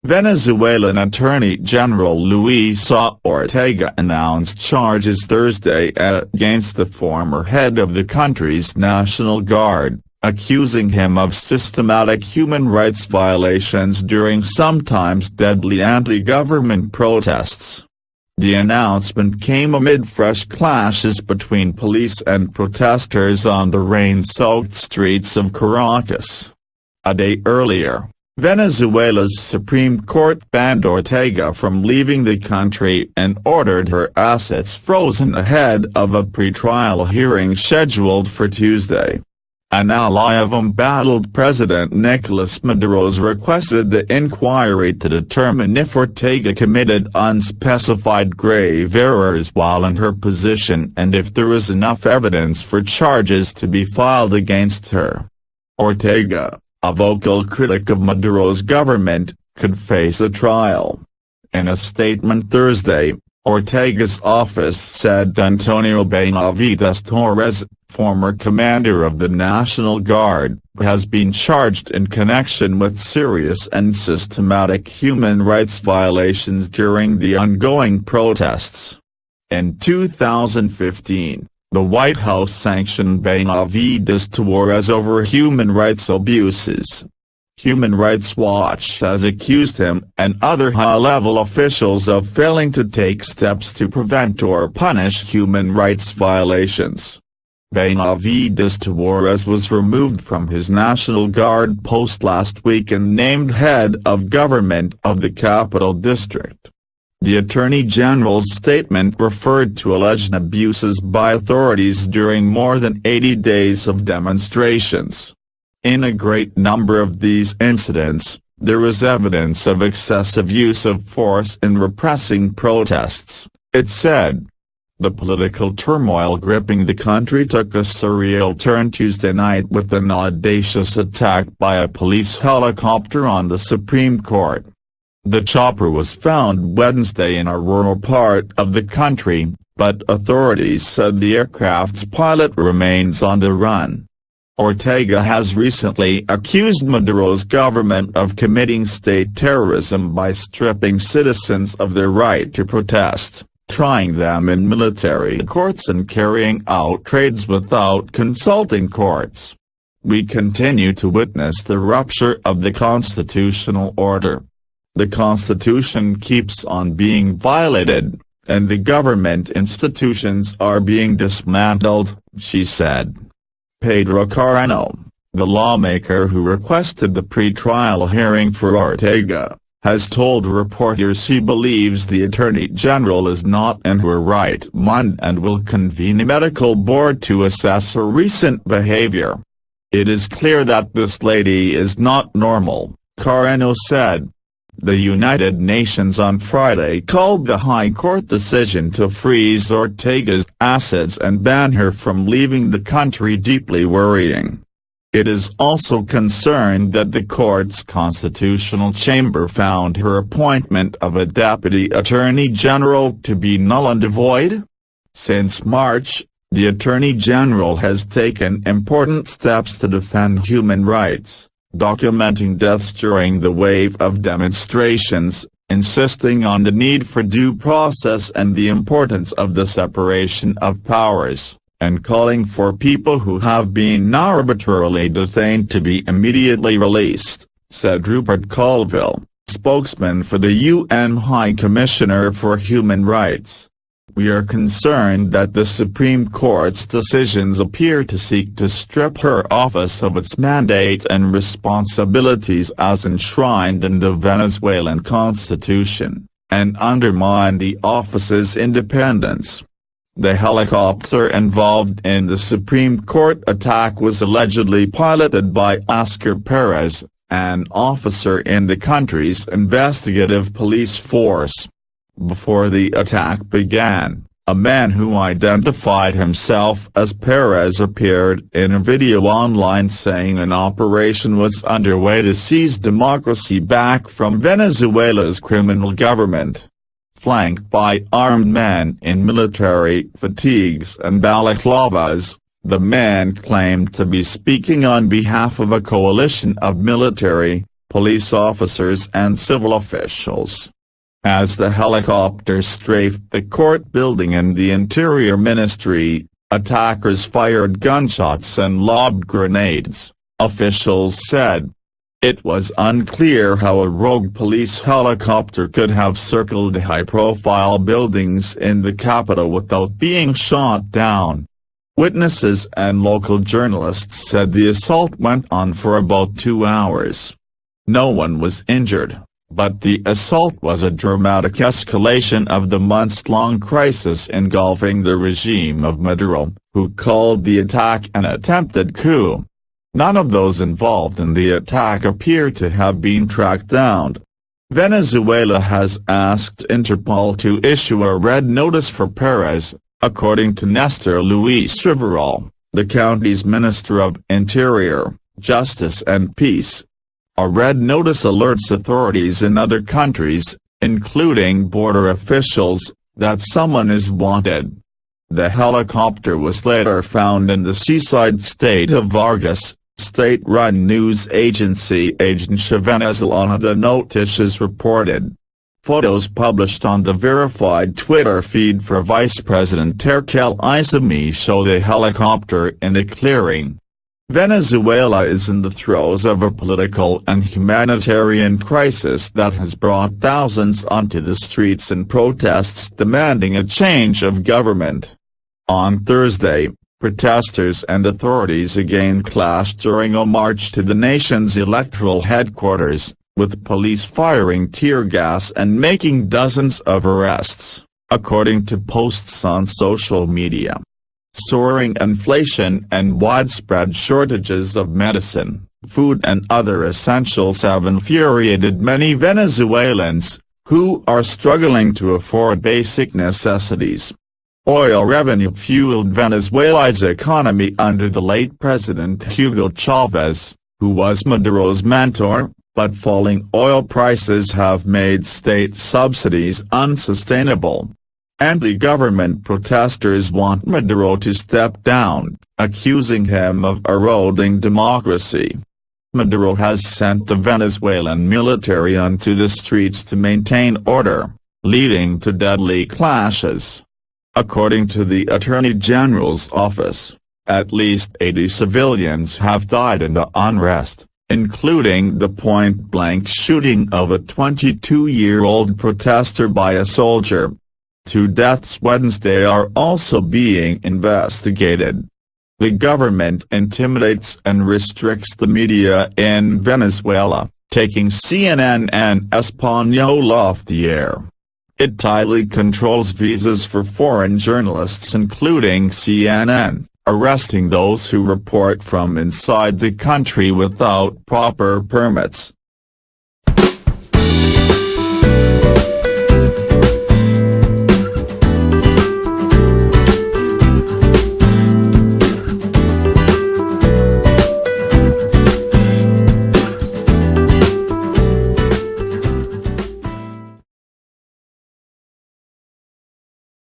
Venezuelan Attorney General Luisa Ortega announced charges Thursday against the former head of the country's National Guard, accusing him of systematic human rights violations during sometimes deadly anti-government protests. The announcement came amid fresh clashes between police and protesters on the rain-soaked streets of Caracas. A day earlier, Venezuela's Supreme Court banned Ortega from leaving the country and ordered her assets frozen ahead of a pretrial hearing scheduled for Tuesday. An ally of embattled President Nicolas Maduro's requested the inquiry to determine if Ortega committed unspecified grave errors while in her position and if there was enough evidence for charges to be filed against her. Ortega, a vocal critic of Maduro's government, could face a trial. In a statement Thursday, Ortega's office said Antonio Benavides Torres, former commander of the National Guard, has been charged in connection with serious and systematic human rights violations during the ongoing protests. In 2015, the White House sanctioned Benavides Torres over human rights abuses. Human Rights Watch has accused him and other high-level officials of failing to take steps to prevent or punish human rights violations. Benavides Torres was removed from his National Guard post last week and named head of government of the Capital District. The Attorney General's statement referred to alleged abuses by authorities during more than 80 days of demonstrations. In a great number of these incidents, there was evidence of excessive use of force in repressing protests, it said. The political turmoil gripping the country took a surreal turn Tuesday night with an audacious attack by a police helicopter on the Supreme Court. The chopper was found Wednesday in a rural part of the country, but authorities said the aircraft's pilot remains on the run. Ortega has recently accused Maduro's government of committing state terrorism by stripping citizens of their right to protest, trying them in military courts and carrying out raids without consulting courts. We continue to witness the rupture of the constitutional order. The Constitution keeps on being violated, and the government institutions are being dismantled, she said. Pedro Carreño, the lawmaker who requested the pre-trial hearing for Ortega, has told reporters he believes the Attorney General is not in her right mind and will convene a medical board to assess her recent behavior. It is clear that this lady is not normal, Carreño said. The United Nations on Friday called the High Court decision to freeze Ortega's assets and ban her from leaving the country deeply worrying. It is also concerned that the court's constitutional chamber found her appointment of a deputy attorney general to be null and void. Since March, the Attorney General has taken important steps to defend human rights, documenting deaths during the wave of demonstrations, insisting on the need for due process and the importance of the separation of powers, and calling for people who have been arbitrarily detained to be immediately released, said Rupert Colville, spokesman for the UN High Commissioner for Human Rights. We are concerned that the Supreme Court's decisions appear to seek to strip her office of its mandate and responsibilities as enshrined in the Venezuelan constitution, and undermine the office's independence. The helicopter involved in the Supreme Court attack was allegedly piloted by Oscar Perez, an officer in the country's investigative police force. Before the attack began, a man who identified himself as Perez appeared in a video online saying an operation was underway to seize democracy back from Venezuela's criminal government. Flanked by armed men in military fatigues and balaclavas, the man claimed to be speaking on behalf of a coalition of military, police officers and civil officials. As the helicopter strafed the court building and the Interior Ministry, attackers fired gunshots and lobbed grenades, officials said. It was unclear how a rogue police helicopter could have circled high-profile buildings in the capital without being shot down. Witnesses and local journalists said the assault went on for about 2 hours. No one was injured, but the assault was a dramatic escalation of the months-long crisis engulfing the regime of Maduro, who called the attack an attempted coup. None of those involved in the attack appear to have been tracked down. Venezuela has asked Interpol to issue a red notice for Perez, according to Néstor Luis Riveral, the country's Minister of Interior, Justice and Peace. A red notice alerts authorities in other countries, including border officials, that someone is wanted. The helicopter was later found in the seaside state of Vargas. State-run news agency Agência Venezuelana de Notícias reported. Photos published on the verified Twitter feed for Vice President Terkel Isami show the helicopter in a clearing. Venezuela is in the throes of a political and humanitarian crisis that has brought thousands onto the streets in protests demanding a change of government. On Thursday, protesters and authorities again clashed during a march to the nation's electoral headquarters, with police firing tear gas and making dozens of arrests, according to posts on social media. Soaring inflation and widespread shortages of medicine, food and other essentials have infuriated many Venezuelans, who are struggling to afford basic necessities. Oil revenue fueled Venezuela's economy under the late President Hugo Chávez, who was Maduro's mentor, but falling oil prices have made state subsidies unsustainable. Anti-government protesters want Maduro to step down, accusing him of eroding democracy. Maduro has sent the Venezuelan military onto the streets to maintain order, leading to deadly clashes. According to the Attorney General's office, at least 80 civilians have died in the unrest, including the point-blank shooting of a 22-year-old protester by a soldier. 2 deaths Wednesday are also being investigated. The government intimidates and restricts the media in Venezuela, taking CNN and Español off the air. It tightly controls visas for foreign journalists including CNN, arresting those who report from inside the country without proper permits.